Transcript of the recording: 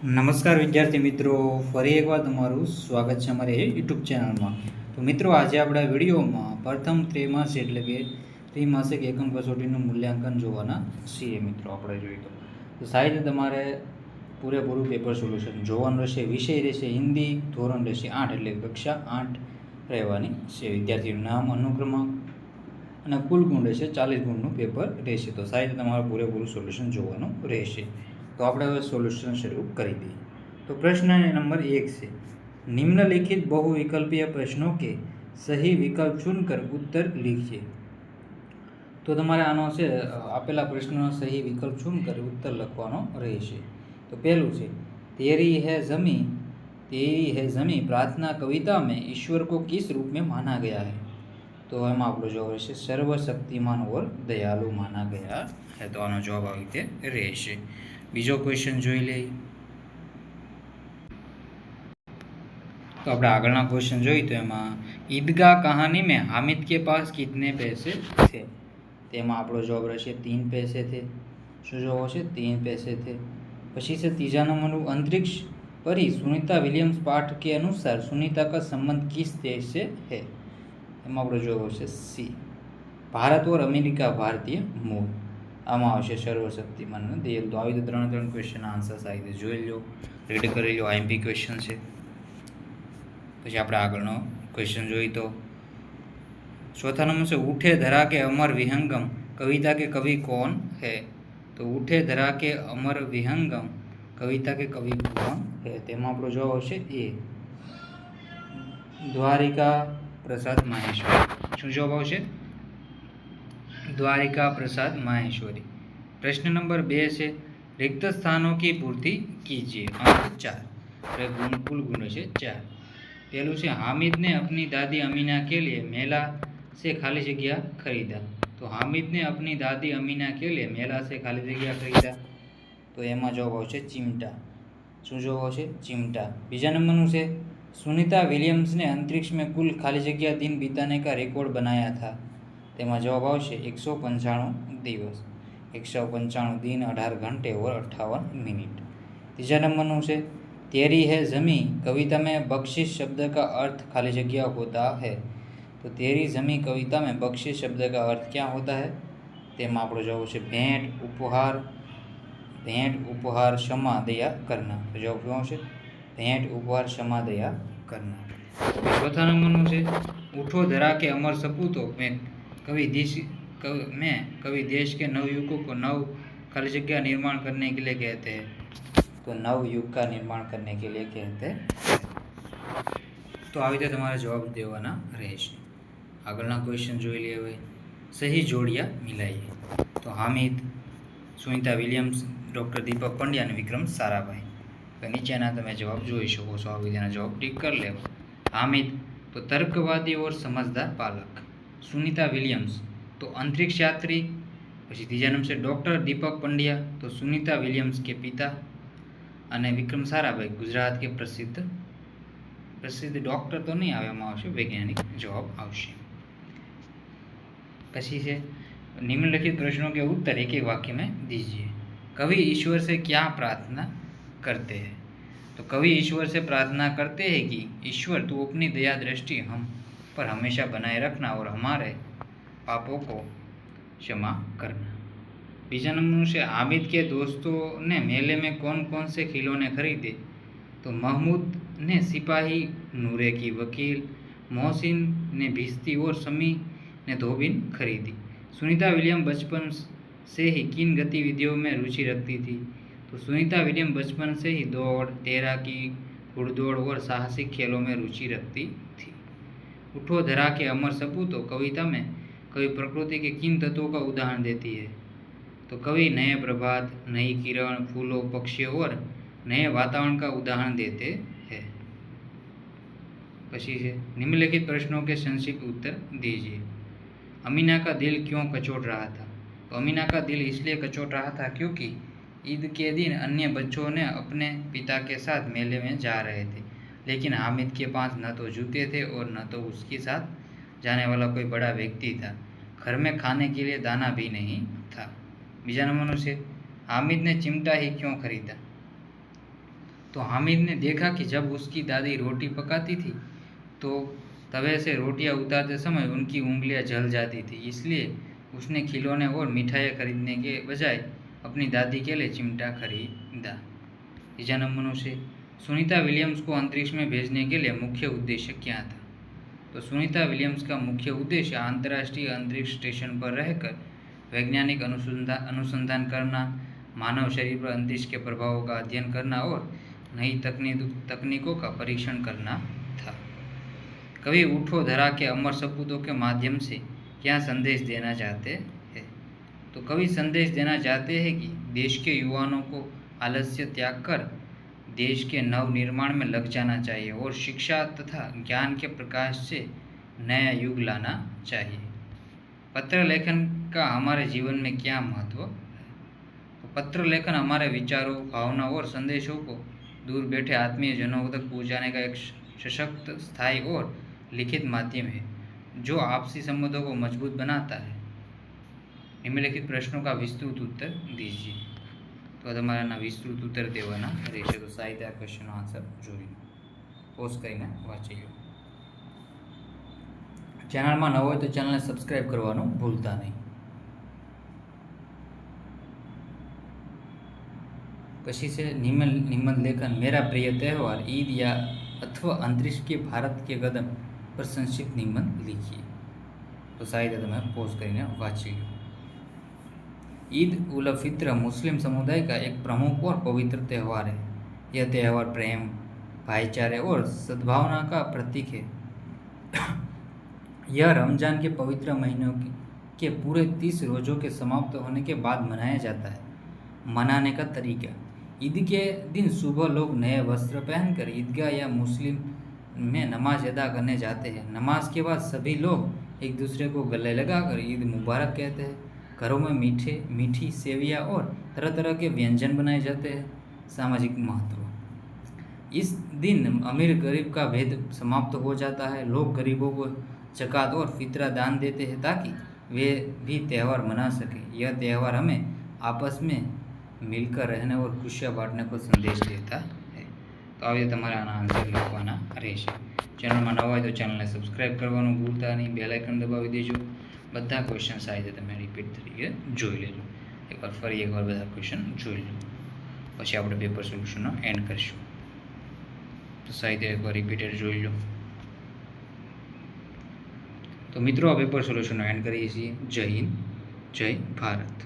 નમસ્કાર વિદ્યાર્થી મિત્રો, ફરી એકવાર તમારું સ્વાગત છે અમારી યુટ્યુબ ચેનલમાં. તો મિત્રો, આજે આપણા વિડીયોમાં પ્રથમ ત્રૈમાસિક એટલે કે ત્રિમાસિક એકમ કસોટીનું મૂલ્યાંકન જોવાના છીએ. મિત્રો, આપણે જોઈએ તો સાહિત્ય તમારે પૂરેપૂરું પેપર સોલ્યુશન જોવાનું રહેશે. વિષય રહેશે હિન્દી, ધોરણ રહેશે 8 એટલે કક્ષા 8 રહેવાની છે. વિદ્યાર્થીનું નામ, અનુક્રમાંક અને કુલ ગુણ રહેશે 40 ગુણનું પેપર રહેશે. તો સાહિત્ય તમારે પૂરેપૂરું સોલ્યુશન જોવાનું રહેશે. तो આપણે હવે સોલ્યુશન શરૂ કરી દઈએ. તો પ્રશ્ન નંબર 1 છે, निम्नलिखित बहुविकल्पीय प्रश्नों के सही विकल्प चुनकर उत्तर लिखिए. તો તમારે આનો છે આપેલા પ્રશ્નનો સહી વિકલ્પ ચૂનકર ઉત્તર લખવાનો રહેશે. તો પહેલું છે, तेरी है जमी प्रार्थना कविता में ईश्वर को किस रूप में माना गया है. તો એમાં આપણો જવાબ રહેશે સર્વશક્તિમાન और दयालु माना गया है. તો આનો જવાબ આવી રીતે રહેશે. બીજો ક્વેશ્ચન જોઈ લઈએ. તો આપણે આગળના ક્વેશ્ચન જોઈએ તો એમાં ईदगाह कहानी में हामिद के पास कितने पैसे थे. તેમાં આપણો જવાબ રહેશે 3 पैसे थे. શું જવાબ હશે? 3 पैसे थे. પછી છે ત્રીજા નંબરનું, अंतरिक्ष परी सुनीता विलियम्स पाठ के अनुसार सुनीता का संबंध किस देश से है. એમાં આપણો જવાબ હશે સી, ભારત और अमेरिका भारतीय मूળ. આમાં આવશે સર્વશક્તિમાન દયાલુ. તો આવી રીતે 3 ક્વેશ્ચન આન્સર આવી રીતે જોઈ લો, રીડ કરી લો. આઈએમપી ક્વેશ્ચન છે. પછી આપણે આગળનો ક્વેશ્ચન જોઈએ તો ચોથા નંબર છે, उठे धरा के अमर विहंगम कविता के कवि कौन है. तो उठे धरा के अमर विहंगम कविता के कवि कौन है. તેમાં આપણો જવાબ આવશે એ, દ્વારિકા પ્રસાદ માહેશ્વરી. શું જવાબ આવશે? દ્વારિકા प्रसाद माहेश्वरी. प्रश्न नंबर 2 से रिक्त स्थानों की पूर्ति कीजिए. अंक 4. कुल गुण है 4. पहलू से हामिद ने अपनी दादी अमीना के लिए मेला से खाली जगह खरीदा. तो हामिद ने अपनी दादी अमीना के लिए मेला से खाली जगह खरीदा. तो एमा जवाब आवशे चिमटा. શું જવાબ આવશે? चिमटा. बीजा नंबर से सुनीता विलियम्स ने अंतरिक्ष में कुल खाली जगह दिन बिताने का रिकॉर्ड बनाया था. તેમાં જવાબ આવશે 195 દિવસ, 195 दिन 18 घंटे और 58 मिनट. तीजा नंबर से तेरी है जमी कविता में बख्शिश शब्द का अर्थ खाली जगह होता है. तो तेरी जमी कविता में बख्शिश शब्द का अर्थ क्या होता है. તેમાં આપણો જવાબ છે भेंट उपहार क्षमा दया करना. तो जवाब શું આવશે? भेंट उपहार क्षमा दया करना. चौथा नंबर से उठो धरा के अमर सपूतों में कवि देश के नवयुगों को नव खाली जगह निर्माण करने के लिए कहते हैं. तो नव युग का निर्माण करने के लिए कहते हैं. तो આવી રીતે તમારે જવાબ દેવાના રહેશે. આગળના ક્વેશ્ચન જોઈ લઈએ હવે. સહી જોડિયા મિલાઈએ. તો હામિદ, સુનિતા વિલિયમ્સ, ડૉક્ટર દીપક પંડ્યા અને વિક્રમ સારાભાઈ. તો નીચેના તમે જવાબ જોઈ શકો છો. આવી રીતેના જવાબ ટીક કરી લેવો. हामिद तो तर्कवादी और समझदार बालक. सुनीता विलियम्स तो अंतरिक्ष यात्री. પછી ત્રીજા નંબર છે ડૉક્ટર દીપક પંડ્યા, તો સુનિતા વિલિયમ્સ के पिता. અને વિક્રમ સારાભાઈ ગુજરાત के प्रसिद्ध डॉक्टर तो नहीं આવે, એમાં આવશે વૈજ્ઞાનિક જવાબ આવશે. પછી છે निम्नलिखित प्रश्नों के उत्तर एक एक वाक्य में दीजिए. कवि ईश्वर से क्या प्रार्थना करते हैं. तो कवि ईश्वर से प्रार्थना करते हैं कि ईश्वर तू अपनी दया दृष्टि हम पर हमेशा बनाए रखना और हमारे पापों को क्षमा करना. बीजा नंबर से हामिद के दोस्तों ने मेले में कौन कौन से खिलौने खरीदे. तो महमूद ने सिपाही, नूरे की वकील, मोहसिन ने भिश्ती और समी ने धोबिन खरीदी. सुनीता विलियम बचपन से ही किन गतिविधियों में रुचि रखती थी. तो सुनीता विलियम बचपन से ही दौड़, तैराकी, घुड़दौड़ और साहसिक खेलों में रुचि रखती थी. उठो धरा के अमर सपूतों कविता में कवि प्रकृति के किन तत्वों का उदाहरण देती है. तो कवि नए प्रभात, नई किरण, फूलों, पक्षियों और नए वातावरण का उदाहरण देते हैं. पशी है निम्नलिखित प्रश्नों के संक्षिप्त उत्तर दीजिए. अमीना का दिल क्यों कचोट रहा था. तो अमीना का दिल इसलिए कचोट रहा था क्योंकि ईद के दिन अन्य बच्चों ने अपने पिता के साथ मेले में जा रहे थे, लेकिन हामिद के पास न तो जूते थे और न तो उसके साथ जाने वाला कोई बड़ा व्यक्ति था. घर में खाने के लिए दाना भी नहीं था. बीजा नंबर से हामिद ने चिमटा ही क्यों खरीदा. तो हामिद ने देखा कि जब उसकी दादी रोटी पकाती थी तो तवे से रोटियां उतारते समय उनकी उंगलियां जल जाती थी, इसलिए उसने खिलौने और मिठाइयाँ खरीदने के बजाय अपनी दादी के लिए चिमटा खरीदा। तीजा नंबरનું છે सुनीता विलियम्स को अंतरिक्ष में भेजने के लिए मुख्य उद्देश्य क्या था? तो सुनीता विलियम्स का मुख्य उद्देश्य अंतर्राष्ट्रीय अंतरिक्ष स्टेशन पर रहकर वैज्ञानिक अनुसंधान करना, मानव शरीर पर अंतरिक्ष के प्रभावों का अध्ययन करना और नई तकनीकों का परीक्षण करना था। कवि उठो धरा के अमर सपूतों के माध्यम से क्या संदेश देना चाहते हैं? तो कवि संदेश देना चाहते हैं कि देश के युवाओं को आलस्य त्याग कर देश के नव निर्माण में लग जाना चाहिए और शिक्षा तथा ज्ञान के प्रकाश से नया युग लाना चाहिए। पत्र लेखन का हमारे जीवन में क्या महत्व है? तो पत्र लेखन हमारे विचारों, भावनाओं और संदेशों को दूर बैठे आत्मीय जनों तक पहुंचाने का एक सशक्त, स्थायी और लिखित माध्यम है जो आपसी संबंधों को मजबूत बनाता है। निम्नलिखित प्रश्नों का विस्तृत उत्तर दीजिए। तो તમારા વિસ્તૃત ઉત્તર દેવાના રહેશે। તો સાહિત્ય ક્વેશ્ચનનો આન્સર જોઈ પોઝ કરીને વાંચી લો। ચેનલમાં ન હોય તો ચેનલને સબસ્ક્રાઈબ કરવાનું ભૂલતા નહીં। પછી છે નિબંધ લેખન मेरा प्रिय त्यौहार ईद या अथवा अंतरिक्ष के भारत के कदम पर संक्षिप्त निबंध लिखिए। तो साहित्य તમે પોઝ કરીને વાંચી લો। ईद उल फित्र मुस्लिम समुदाय का एक प्रमुख और पवित्र त्यौहार है। यह त्यौहार प्रेम, भाईचारे और सद्भावना का प्रतीक है। यह रमजान के पवित्र महीनों के पूरे 30 रोज़ों के समाप्त होने के बाद मनाया जाता है। मनाने का तरीका: ईद के दिन सुबह लोग नए वस्त्र पहनकर ईदगाह या मुस्लिम में नमाज अदा करने जाते हैं। नमाज के बाद सभी लोग एक दूसरे को गले लगाकर ईद मुबारक कहते हैं। घरों में मीठी सेवियाँ और तरह तरह के व्यंजन बनाए जाते हैं। सामाजिक महत्व: इस दिन अमीर गरीब का भेद समाप्त हो जाता है। लोग गरीबों को ज़कात और फितरा दान देते हैं ताकि वे भी त्यौहार मना सकें। यह त्यौहार हमें आपस में मिलकर रहने और खुशियाँ बांटने को संदेश देता है। तो आ तमारे आना आंसर लखवाना रहेशे। चेनलमां नवा होय तो चेनलने सब्सक्राइब करवानुं भूलता नहीं, बेल आइकन दबावी देजो। બધા ક્વેશ્ચન સાથે તમે રિપીટ તરીકે જોઈ લેજો। ફરી એકવાર બધા ક્વેશ્ચન જોઈ લો, પછી આપણે પેપર સોલ્યુશનનો એન્ડ કરીશું। તો સાહિત્ય એકવાર રિપીટેડ જોઈ લો। તો મિત્રો આ પેપર સોલ્યુશનનો એન્ડ કરીએ છીએ। જય હિન્દ, જય ભારત।